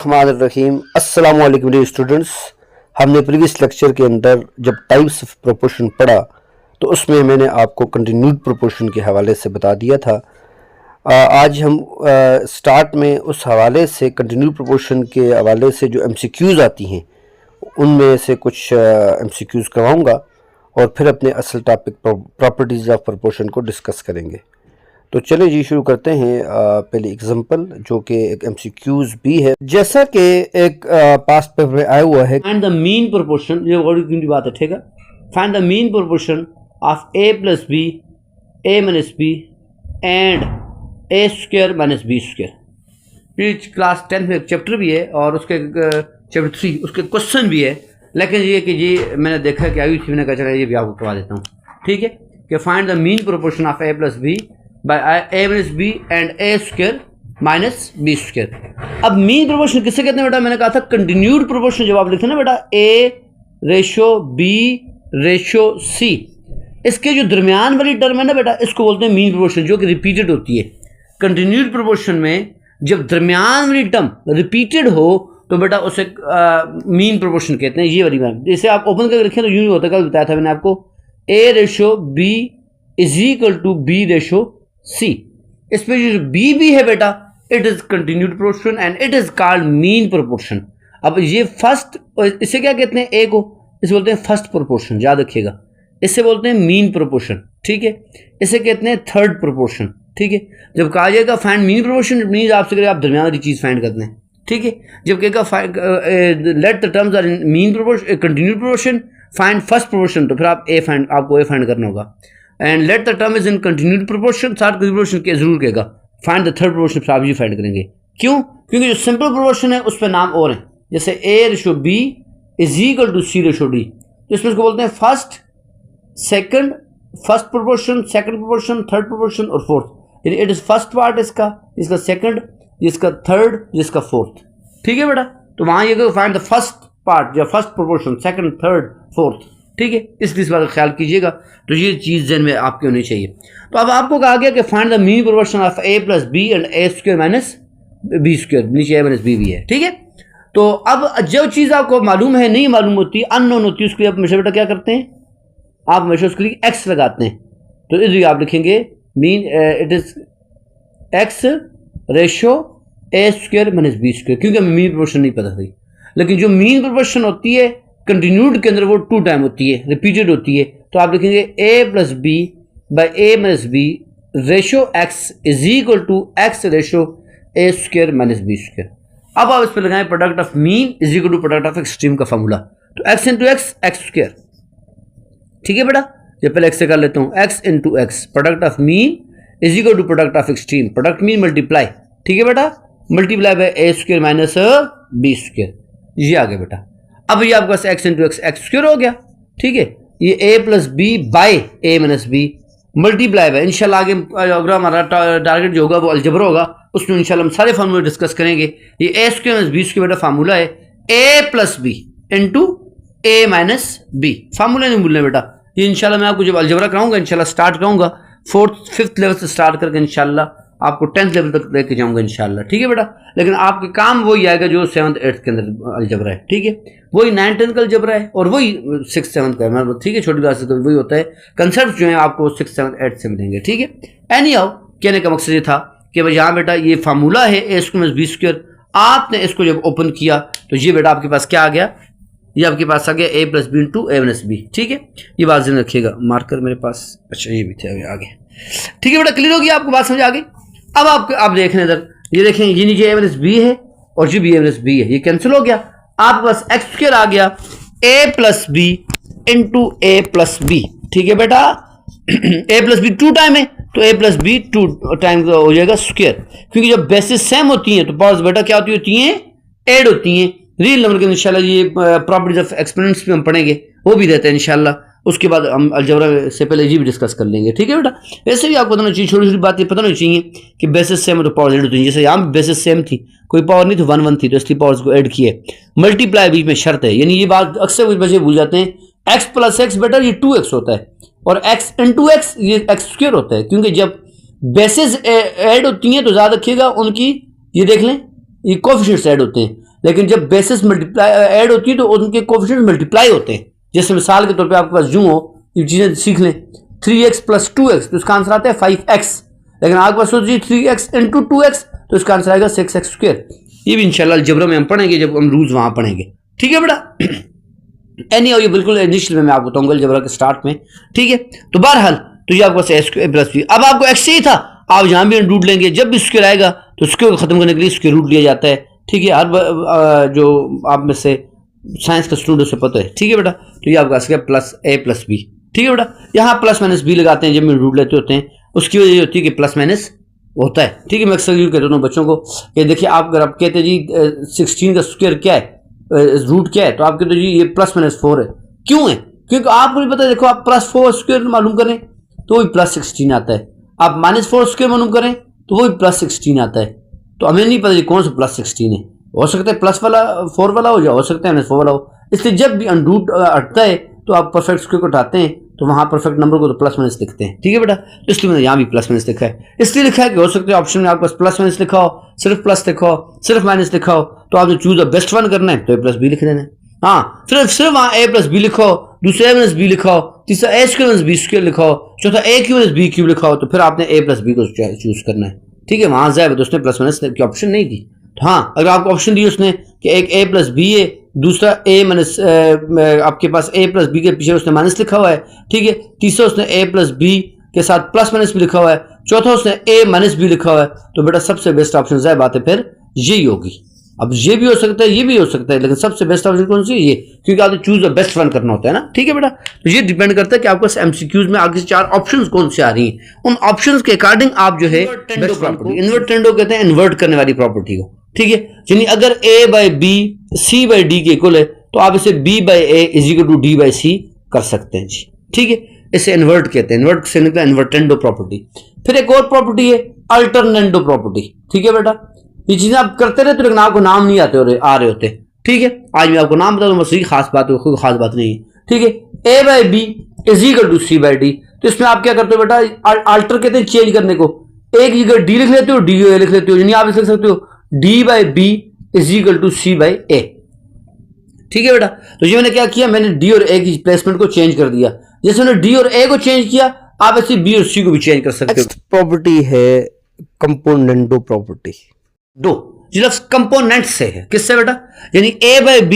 रहीम अस्सलाम वालेकुम dear students. हमने प्रीवियस लेक्चर के अंदर जब टाइप्स ऑफ प्रोपोर्शन पढ़ा तो उसमें मैंने आपको कंटिन्यूड प्रोपोर्शन के हवाले से बता दिया था। आज हम स्टार्ट में उस हवाले से कंटिन्यूड प्रोपोर्शन के हवाले से जो एमसीक्यूज़ आती हैं उनमें से कुछ एमसीक्यूज़ करवाऊँगा और फिर अपने असल टॉपिक प्रॉपर्टीज़ ऑफ प्रोपोर्शन को डिस्कस करेंगे। तो चलिए जी शुरू करते हैं। पहले एग्जांपल जो कि एक एमसीक्यूज़ भी है, जैसा कि एक पास्ट पेपर में आया हुआ है। फाइंड द मीन प्रोपोर्शन, ये बड़ी की बात है, ठीक है। Find the mean proportion of a plus B, a minus B and a square minus B square. ये क्लास 10 में एक चैप्टर भी है और उसके चैप्टर 3 उसके क्वेश्चन भी है, लेकिन ये कि ये मैंने देखा कि आई थी, मैंने कहा चला ये भी आपको करवा देता हूँ, ठीक है। कि find the mean proportion of a plus B by a minus b and a square minus b square। अब मीन प्रोपोर्शन किससे कहते हैं बेटा? मैंने कहा था कंटिन्यूड प्रोपोर्शन। जब आप लिखते हैं ना बेटा a ratio b ratio c, इसके जो दरमियान वाली टर्म है ना बेटा, इसको बोलते हैं मीन प्रोपोर्शन, जो कि रिपीटेड होती है। कंटिन्यूड प्रोपोर्शन में जब दरमियान वाली टर्म रिपीटेड हो तो बेटा उसे मीन प्रोपोर्शन कहते हैं। ये वाली बात जैसे आप ओपन करके रखें तो यूँ ही होता है। कल बताया था मैंने आपको a ratio b is equal to b ratio c. इसमें जो बी भी है बेटा, it is continued proportion and it is called mean proportion. अब ये फर्स्ट, इसे क्या कहते हैं? ए को इसे बोलते हैं फर्स्ट प्रोपोर्शन, याद रखिएगा। इसे बोलते हैं मीन प्रोपोर्शन, ठीक है। इसे कहते हैं थर्ड प्रोपोर्शन, ठीक है। जब कहा जाएगा find mean proportion, it means आपसे करेगा आप दरमियान वाली चीज फाइंड करते हैं, ठीक है। जब कहेगा let the terms are in mean proportion continued proportion find first proportion, तो फिर आपको ए फाइंड करना होगा। And let the term is in continued proportion, third proportion के जरूर कहेगा फाइंड द थर्ड प्रोपोर्शन, आप ये फाइंड करेंगे। क्यों? क्योंकि जो सिंपल प्रोपोर्शन है उस पर नाम और हैं, जैसे a ratio b is equal to c ratio d, तो इसमें इसको बोलते हैं first second, first proportion, second proportion, third proportion और fourth. It is first part इसका सेकंड, इसका थर्ड, जिसका फोर्थ, ठीक है बेटा। तो वहां ये फाइंड द फर्स्ट पार्ट या first proportion, second, third, fourth, ठीक है। इस बात का ख्याल कीजिएगा। तो ये चीज़ जहन में आपकी होनी चाहिए। तो अब आपको कहा गया कि find the mean proportion of a plus B and a square minus B square, नीचे a माइनस बी भी है, ठीक है। तो अब जो चीज़ आपको मालूम है, नहीं मालूम होती, अननोन होती है, उसके लिए आप हमेशा बेटा क्या करते हैं? आप हमेशा उसके लिए x लगाते हैं। तो इसलिए आप लिखेंगे mean it is x ratio a square minus B square, क्योंकि हमें मीन प्रोपोर्शन नहीं पता थी। लेकिन जो मीन प्रोपोर्शन होती है कंटिन्यूड के अंदर वो 2 टाइम होती है, रिपीटेड होती है। तो आप लिखेंगे a plus B by a minus B ratio x is equal to x ratio a square minus B square. अब आप इस पर लगाएं product of mean is equal to product of extreme का फॉर्मूला। तो x into X X square, ठीक है बेटा। ये पहले x से कर लेता हूँ, x into X product of mean is equal to product of extreme, product mean multiply, ठीक है बेटा, multiply by a square minus B square. ये आ गया बेटा। अब ये आपके पास x into X X square हो गया, ठीक है। ये a plus B by a minus B multiply by, इंशाल्लाह आगे अगर हमारा टारगेट जो होगा वो अलजबरा होगा, उसमें इंशाल्लाह हम सारे फार्मूले डिस्कस करेंगे। ये a square minus B square बेटा फार्मूला है a plus B into a minus B. Formula नहीं भूलना बेटा। ये इंशाल्लाह मैं आपको जब अलजबरा कराऊंगा, इंशाल्लाह स्टार्ट कराऊंगा 4th 5th लेवल से स्टार्ट करके इंशाल्लाह आपको 10th लेवल तक लेके जाऊंगा इंशाल्लाह, ठीक है बेटा। लेकिन आपके काम वही आएगा जो 7th 8th के अंदर अलजबरा है, ठीक है। वही 9th 10th का अलजबरा है और वही 6th 7th का है, ठीक है। छोटी क्लास से वही होता है, कंसेप्ट जो है आपको 6th 7th 8th से मिलेंगे, ठीक है। एनी हाउ कहने का मकसद ये था कि भाई यहाँ बेटा ये फार्मूला है a square minus B square. आपने इसको जब ओपन किया तो ये बेटा आपके पास क्या आ गया? ये आपके पास आ गया a plus B into a minus B, ठीक है। ये बात ध्यान रखिएगा। मार्कर मेरे पास, अच्छा ये भी थे आगे, ठीक है बेटा। क्लियर हो गया? आपको बात समझ आ गई? अब आप देख रहे हैं इधर, ये देखें, ये नीचे a माइनस बी है और ये भी a माइनस बी है, ये कैंसिल हो गया। आपके पास एक्स स्क्वायर आ गया a plus B into a plus B, ठीक है बेटा। a प्लस बी 2 टाइम है तो a प्लस बी 2 टाइम हो जाएगा स्क्वायर, क्योंकि जब बेसिस सेम होती हैं तो पावर्स बेटा क्या होती हैं? ऐड होती हैं। रियल नंबर के इंशाल्लाह ये प्रॉपर्टीज ऑफ एक्सपोनेंट्स भी हम पढ़ेंगे, वो भी रहते हैं इंशाल्लाह। उसके बाद हम अलजबरा से पहले ये भी डिस्कस कर लेंगे, ठीक है बेटा। वैसे भी आपको पता चाहिए, छोटी छोटी बातें पता होनी चाहिए कि बेसिस सेम है तो पावर ऐड होती है। जैसे यहाँ बेसिस सेम थी, कोई पावर नहीं थी, 1 1 थी, तो इसलिए पावर्स को ऐड किए। मल्टीप्लाई बीच में शर्त है, यानी ये बात अक्सर कुछ बच्चे भूल जाते हैं। x प्लस एक्स बेटा ये 2x होता है और x इंटू एक्स ये एक्स स्क्वायर होता है, क्योंकि जब बेसिस ऐड होती हैं तो याद रखिएगा उनकी, ये देख लें ये कोफिशिएंट्स ऐड होते हैं, लेकिन जब बेसिस मल्टीप्लाई ऐड होती है तो उनके कोफिशिएंट्स मल्टीप्लाई होते हैं। जैसे मिसाल के तौर पे आपके पास यूं हो, ये चीज़ें सीख लें, 3x + 2x तो इसका आंसर आता है 5x, लेकिन आपके पास सोचिए 3x × 2x तो इसका आंसर आएगा 6x²। ये भी इंशाल्लाह अलजेब्रा में हम पढ़ेंगे जब हम रूल्स वहाँ पढ़ेंगे, ठीक है बेटा। एनी ये बिल्कुल इनिशियल में मैं आपको बताऊंगा अलजेब्रा के स्टार्ट में, ठीक है। तो बहरहाल तो ये आपके पास a² + b, अब आपको x चाहिए था, आप यहाँ भी रूट लेंगे, जब भी स्क्वायर आएगा तो स्क्वायर को खत्म करने के लिए स्क्वायर रूट लिया जाता है, ठीक है। हर जो आप में से साइंस का स्टूडेंट से पता है, ठीक है बेटा। तो ये आपका आ गया +a + b, ठीक है बेटा। यहाँ +- b लगाते हैं जब में रूट लेते होते हैं, उसकी वजह ये होती है कि +- होता है, ठीक है। मैं अक्सर यूँ कहता हूँ बच्चों को कि देखिए आप अगर आप कहते हैं जी 16 का स्क्वायर क्या है, रूट क्या है, तो आप कहते हो जी ये +- 4 है। क्यों है? क्योंकि आपको नहीं पता। देखो आप +4 स्क्वायर मालूम करें तो वही +16 आता है, आप -4 स्क्वायर मालूम करें तो वही +16 आता है। तो हमें नहीं पता जी कौन सा +16 है, हो सकता है प्लस वाला 4 वाला हो जाए, हो सकता है -4 वाला हो। इसलिए जब भी अनरूट हटता है तो आप परफेक्ट स्क्वायर को उठाते हैं तो वहाँ परफेक्ट नंबर को तो +- लिखते हैं, ठीक है बेटा। तो इसलिए मैंने यहाँ भी +- लिखा है। इसलिए लिखा है कि हो सकता है ऑप्शन में आपके पास +- लिखा हो, सिर्फ प्लस लिखा हो, सिर्फ माइनस लिखा हो, तो आपने चूज द बेस्ट वन करना है तो a + b लिख देना है। हाँ, सिर्फ वहाँ a + b लिखा हो, दूसरा a - b लिखा हो, तीसरा a² - b² लिखा हो, चौथा a³ - b³ लिखा हो, तो फिर आपने a + b को चूज करना है, ठीक है। वहां जाए तो उसने +- की ऑप्शन नहीं दी। तो हाँ, अगर आपको ऑप्शन दी उसने कि एक a + b है, दूसरा आपके पास a + b के पीछे उसने माइनस लिखा हुआ है, ठीक है। तीसरा उसने a + b के साथ +- भी लिखा हुआ है, चौथा उसने a - b लिखा हुआ है, तो बेटा सबसे बेस्ट ऑप्शन जाए बात है फिर यही होगी। अब ये भी हो सकता है, ये भी हो सकता है, लेकिन सबसे बेस्ट ऑप्शन कौन सी है? ये, क्योंकि आपको चूज द बेस्ट वन करना होता है ना, ठीक है बेटा। तो ये डिपेंड करता है कि आपके MCQs में आगे से 4 ऑप्शंस कौन से आ रही हैं, उन ऑप्शंस के अकॉर्डिंग आप जो है इन्वर्ट टेंडो कहते हैं, इन्वर्ट करने वाली प्रॉपर्टी को, ठीक है। यानी अगर a/b c/d के इक्वल है तो आप इसे b/a = d/c कर सकते हैं जी, ठीक है। इसे इन्वर्ट कहते हैं, इन्वर्ट से निकला इन्वर्टेंडो प्रॉपर्टी। फिर एक और प्रॉपर्टी है अल्टरनेंडो प्रॉपर्टी, ठीक है बेटा। ये चीजें आप करते रहते लेकिन आपको नाम नहीं आ रहे होते, ठीक है। आज मैं आपको नाम बता दूं, बस यही खास बात है, कोई खास बात नहीं है, ठीक है। a/b = c/d, तो इसमें आप क्या करते हो बेटा, अल्टर कहते हैं चेंज करने को। एक जगह d लिख लेते हो, d लिख लेते हो, यानी आप लिख सकते हो d/b = c/a, ठीक है बेटा। तो ये मैंने क्या किया, मैंने d और a की प्लेसमेंट को चेंज कर दिया। जैसे मैंने d और a को चेंज किया, आप ऐसे b और c को भी चेंज कर सकते हो। प्रॉपर्टी है कंपोनेंडो प्रॉपर्टी। ये लफ्ज कंपोनेंट से है, किससे बेटा, यानी a/b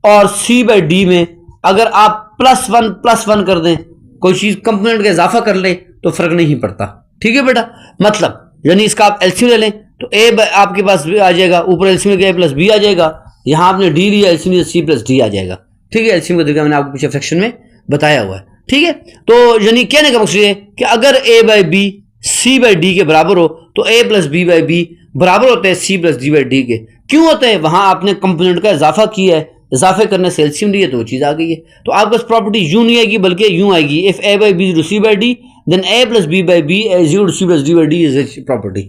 और c/d में अगर आप +1 कर दें, कोई चीज कंपोनेंट का इजाफा कर लें तो फर्क नहीं पड़ता, ठीक है बेटा। मतलब यानी इसका आप एलसीएम ले लें तो a आपके पास आ जाएगा, ऊपर एलसीएम के a + b आ जाएगा, यहां आपने d लिया, एलसीएम लिया c + d आ जाएगा, ठीक है। एलसीएम का तरीका मैंने आपको पीछे सेक्शन में बताया हुआ है, ठीक है। तो यानी कहने का मकसद है कि अगर a/b c/d के बराबर हो तो a + b/b बराबर होता है c + d/d के। क्यों होता है? वहां आपने कंपोनेंट का इजाफा किया है, इजाफे करने से एलसीएम लिया तो वो चीज आ गई है। तो आपके पास प्रॉपर्टी यूं नहीं आएगी बल्कि यूं आएगी, if a/b = c/d then a + b/b = c + d/d is property.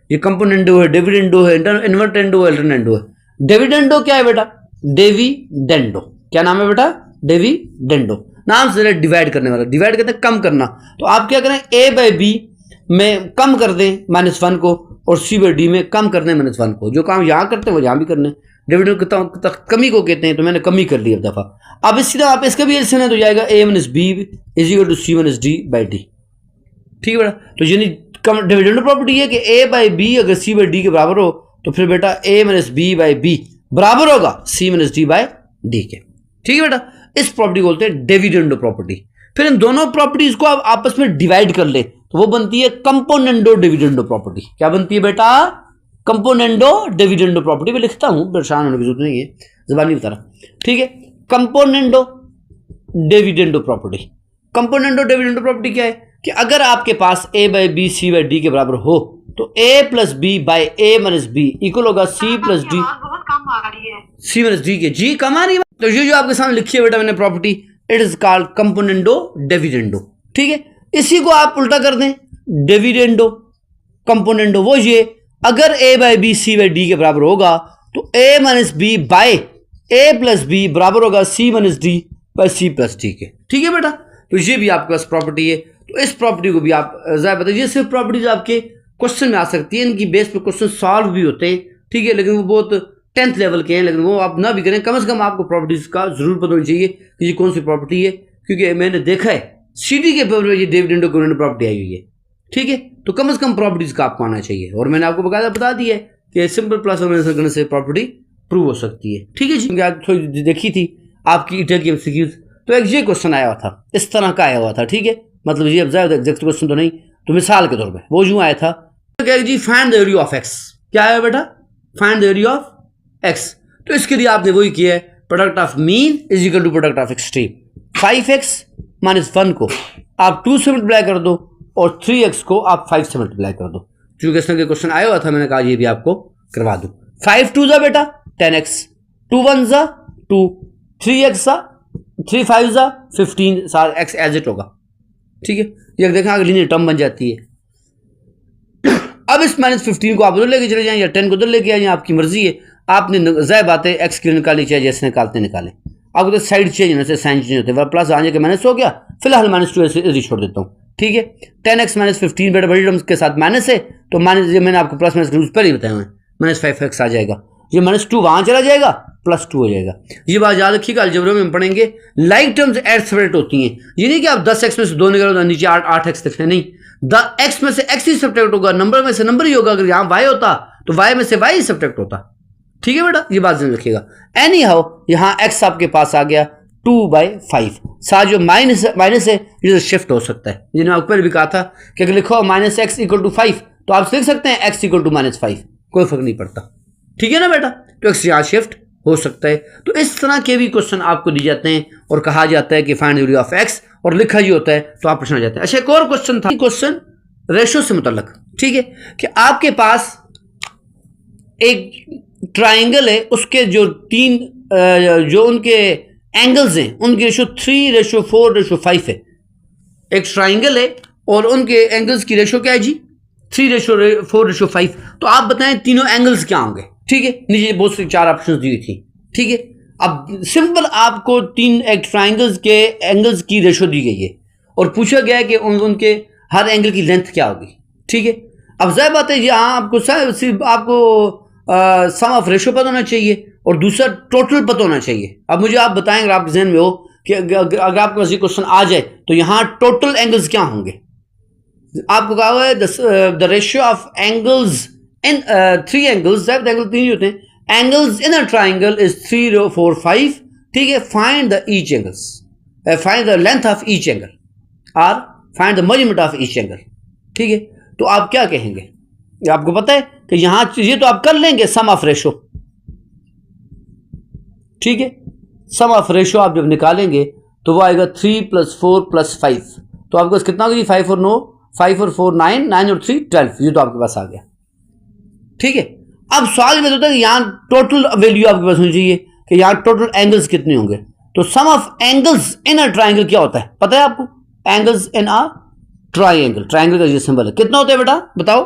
ये कंपोनेंडो है, डिविडेंडो है, इन्वर्टेंडो है, अल्टरनेंडो है। डिविडेंडो क्या है बेटा? डिविडेंडो क्या नाम है बेटा? डिविडेंडो नाम से डिवाइड करने वाला, डिवाइड कहते हैं कम करना। तो आप क्या करें, a/b में कम कर दें -1 को और c/d में कम करने -1 को। जो काम यहां करते हैं वो यहां भी करने। डिविडेंड कमी को कहते हैं, तो मैंने कमी कर ली एक दफा। अब इसी तरह आप इसका भी एलसीएम है तो जाएगा a - b = c - d/d, ठीक है बेटा। तो यानी डिविडेंड प्रॉपर्टी है कि a/b अगर c/d के बराबर हो तो फिर बेटा a - b/b बराबर होगा c - d/d के, ठीक है बेटा। इस प्रॉपर्टी को बोलते हैं डिविडेंडो प्रॉपर्टी। फिर इन दोनों प्रॉपर्टीज को आप आपस में डिवाइड कर ले तो वो बनती है कंपोनेंडो डिविडेंडो प्रॉपर्टी। क्या बनती है बेटा? Componendo dividendo property. मैं लिखता हूं, परेशान होने की जरूरत नहीं है, जबानी बता रहा, ठीक है। Componendo dividendo property. Componendo dividendo property क्या है कि अगर आपके पास a/b c/d के बराबर हो तो a + b/a - b इक्वल होगा c + d। बहुत कम आ रही है c - d के जी कम आ रही है। तो ये जो आपके सामने लिखी है बेटा मैंने property, it is called componendo dividendo, ठीक है। इसी को आप उल्टा कर दें, डिविडेंडो कंपोनेंडो वो ये, अगर a/b c/d के बराबर होगा तो a - b/a + b बराबर होगा c - d/c + d के, ठीक है बेटा। तो ये भी आपके पास प्रॉपर्टी है। तो इस प्रॉपर्टी को भी आप जरा बताइए, सिर्फ प्रॉपर्टीज आपके क्वेश्चन में आ सकती है, इनकी बेस पे क्वेश्चन सॉल्व भी होते हैं ठीक है, लेकिन वो बहुत 10th लेवल के हैं, लेकिन वो आप ना भी करें, कम से कम आपको प्रॉपर्टीज़ का ज़रूर पता होना चाहिए कि ये कौन सी प्रॉपर्टी है, क्योंकि मैंने देखा है सीटी के पेपर में ये डेविड इंडोकोरेंट प्रॉपर्टी आई हुई है, ठीक है। तो कम से कम प्रॉपर्टीज़ का आपको आना चाहिए, और मैंने आपको बकायदा बता दिया है कि सिंपल प्लस और माइनस करने से प्रॉपर्टी प्रूव हो सकती है, ठीक है जी। क्योंकि आज थोड़ी देखी थी आपकी ईटर की एमसीक्यूज, तो एक ये क्वेश्चन आया हुआ था, इस तरह का आया हुआ था, ठीक है, मतलब ये अब एग्जैक्ट क्वेश्चन तो नहीं, तो मिसाल के तौर पे वो यूं आया था, तो क्या जी find the area of x, क्या है बेटा, find the area of x. तो इसके लिए आपने वही किया है, product of mean is equal to product of extreme. 5x minus 1 को आप 2 से मल्टीप्लाई कर दो और 3x को आप 5 से मल्टीप्लाई कर दो। चूंकि इसमें क्वेश्चन आया हुआ था, मैंने कहा ये भी आपको करवा दूं। 5 2 जा बेटा 10x, 2 1 जा 2, 3x जा 3 5 जा 15, सारा x एज इट होगा, ठीक है। ये देखें आगे लीनियर टर्म बन जाती है। अब इस -15 को आप उधर लेके चले जाएं या 10 को उधर लेके आए, आपकी मर्जी है। आपने ज़ाहिर बात है एक्स की निकालनी चाहिए, जैसे निकालते निकालें। आपको तो साइड चेंज होने से साइन चेंज होते हैं, प्लस आने के माइनस हो गया, फिलहाल -2 ऐसे छोड़ देता हूँ, ठीक है। 10x -15 बेटा बड़ी टर्म्स के साथ माइनस है, तो माइनस ये मैंने आपको प्लस माइनस रूल्स पहले ही बताए हुए हैं, -5x आ जाएगा, ये -2 वहाँ चला जाएगा, +2 हो जाएगा। ये बात याद रखिएगा, अलजेब्रा में हम पढ़ेंगे लाइक टर्म्स एड सेपरेट होती हैं, ये नहीं कि आप 10x में से 2 निकालो नीचे 8x लिखते हैं, नहीं, x में से x ही सब्ट्रैक्ट होगा, नंबर में से नंबर ही होगा। अगर यहाँ y होता तो y में से y ही सब्ट्रैक्ट होता, ठीक है बेटा, ये बात ध्यान रखिएगा। एनी हाउ यहाँ x आपके पास आ गया 2/5, साथ जो माइनस है ये शिफ्ट हो सकता है, जिन्हें आपको पहले भी कहा था कि अगर लिखो -x = 5 तो आप लिख सकते हैं x = -5, कोई फर्क नहीं पड़ता, ठीक है ना बेटा। तो x यहाँ शिफ्ट हो सकता है। तो इस तरह के भी क्वेश्चन आपको दिए जाते हैं और कहा जाता है कि find the area of x, और लिखा ही होता है तो आप पूछना आ जाता है। अच्छा, एक और क्वेश्चन था, क्वेश्चन रेशो से मुतल्लक, ठीक है, कि आपके पास एक ट्राइंगल है, उसके जो 3 जो उनके एंगल्स हैं उनकी रेशो 3:4:5 है। एक ट्राइंगल है और उनके एंगल्स की रेशो क्या है जी, 3:4:5। तो आप बताएं तीनों एंगल्स क्या होंगे, ठीक है। नीचे बहुत सी 4 ऑप्शन दी हुई थी, ठीक है। अब सिंपल आपको 3 एक ट्राइंगल्स के एंगल्स की रेशो दी गई है और पूछा गया है कि उनके हर एंगल की लेंथ क्या होगी, ठीक है। अब ज़ाहिर बात है यहाँ आपको सिर्फ आपको सम ऑफ रेशो पता होना चाहिए और दूसरा टोटल पता होना चाहिए। अब मुझे आप बताएं, अगर आपके जहन में हो कि अगर आपके पास ये क्वेश्चन आ जाए तो यहाँ टोटल एंगल्स क्या होंगे। आपको कहा हुआ है the ratio of angles in 3 angles, angle 3 ही होते हैं, angles in a triangle is 3 4 5, ठीक है। Find the each angles, find the length of each angle और find the measurement of each angle, ठीक है। तो आप क्या कहेंगे, आपको पता है कि यहां ये तो आप कर लेंगे सम ऑफ रेशो, ठीक है। सम ऑफ रेशो आप जब निकालेंगे तो वो आएगा 3 + 4 + 5, तो आपके पास कितना होगा जी, 5 और 9, 5 और 4 9, 9 और 3 12, ये तो आपके पास आ गया, ठीक है। अब सवाल ये होता है कि यहाँ टोटल वैल्यू आपके पास होनी चाहिए कि यहाँ टोटल एंगल्स कितने होंगे। तो sum of angles in a triangle क्या होता है, पता है आपको, angles in a triangle, triangle का ये सिंबल है, कितना होता है बेटा बताओ।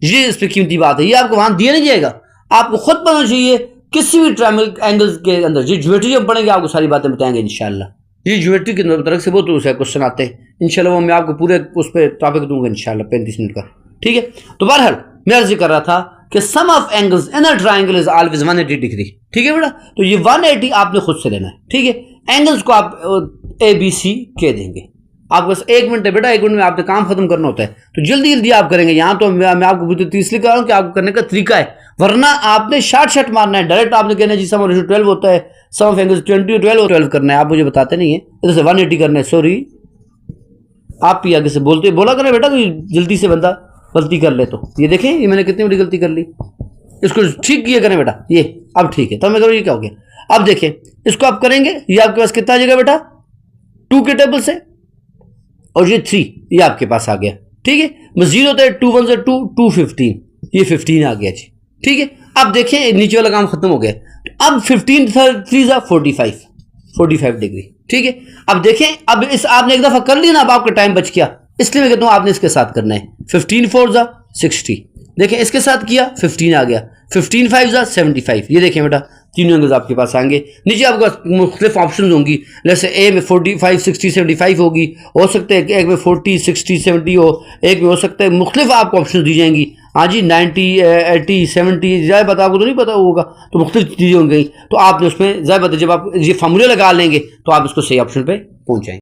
ये इस पर कीमती बात है, ये आपको वहां दिया नहीं जाएगा, आपको खुद पता चाहिए किसी भी ट्राइंगल एंगल्स के अंदर। ये ज्योमेट्री जब पढ़ेंगे आपको सारी बातें बताएंगे इंशाल्लाह। ये ज्योमेट्री की तरफ से बहुत क्वेश्चन आते हैं इंशाल्लाह, वो मैं आपको पूरे उस पर टॉपिक दूंगा इंशाल्लाह 35 मिनट का, ठीक है। तो बहरहाल मैं अर्ज कर रहा था कि sum of angles in a triangle is always 180 degree, ठीक है बेटा। तो ये 180 आपने खुद से लेना है, ठीक है। एंगल्स को आप ABC कह देंगे। आपके पास 1 मिनट है बेटा, 1 मिनट में आपने काम खत्म करना होता है, तो जल्दी जल्दी आप करेंगे। यहाँ तो मैं आपको 30 लिखा रहा हूँ कि आपको करने का तरीका है, वरना आपने शॉर्ट मारना है, डायरेक्ट आपने कहना है जी सम ऑफ रेशो 12 होता है, सम ऑफ एंगल्स 20 12 करना है, आप मुझे बताते नहीं है, इधर से 180 करना है। सॉरी, आप ही आगे से बोला करें बेटा, कोई जल्दी से बंदा गलती कर ले तो। ये देखें, ये मैंने कितनी बड़ी गलती कर ली, इसको ठीक किया करें बेटा, ये अब ठीक है। तो मैं करूँ ये क्या हो गया, अब देखें इसको आप करेंगे, ये आपके पास कितना आ जाएगा बेटा, 2 के टेबल से, और ये 3 ये आपके पास आ गया, ठीक है। बस 0 होता है, 2 1 2 2 15, ये 15 आ गया जी, ठीक है। अब देखें नीचे वाला काम खत्म हो गया, अब 15 3 45 डिग्री, ठीक है। अब देखें, अब इस आपने एक दफा कर लिया ना, अब आपका टाइम बच गया, इसलिए मैं कहता हूं आपने इसके साथ करना है। 15 4 60, देखें इसके साथ किया 15 आ गया, 15 5 75, ये देखें बेटा तीनों एंगल्स आपके पास आएंगे। नीचे आपके पास मुख्तलिफ ऑप्शन होंगी, जैसे ए में 45 60 75 होगी, हो सकता है एक में 40 60 70 हो, एक में हो सकता है मुख्तलिफ आपको ऑप्शन दी जाएंगी, हाँ जी 90 80 70 ज़्यादा पता आपको तो नहीं पता होगा, तो मुख्तलिफ चीज़ें होंगी, तो आपने उसमें ज़्यादा पता जब आप ये फार्मूले लगा लेंगे तो आप इसको सही ऑप्शन पे पहुंच जाएंगे।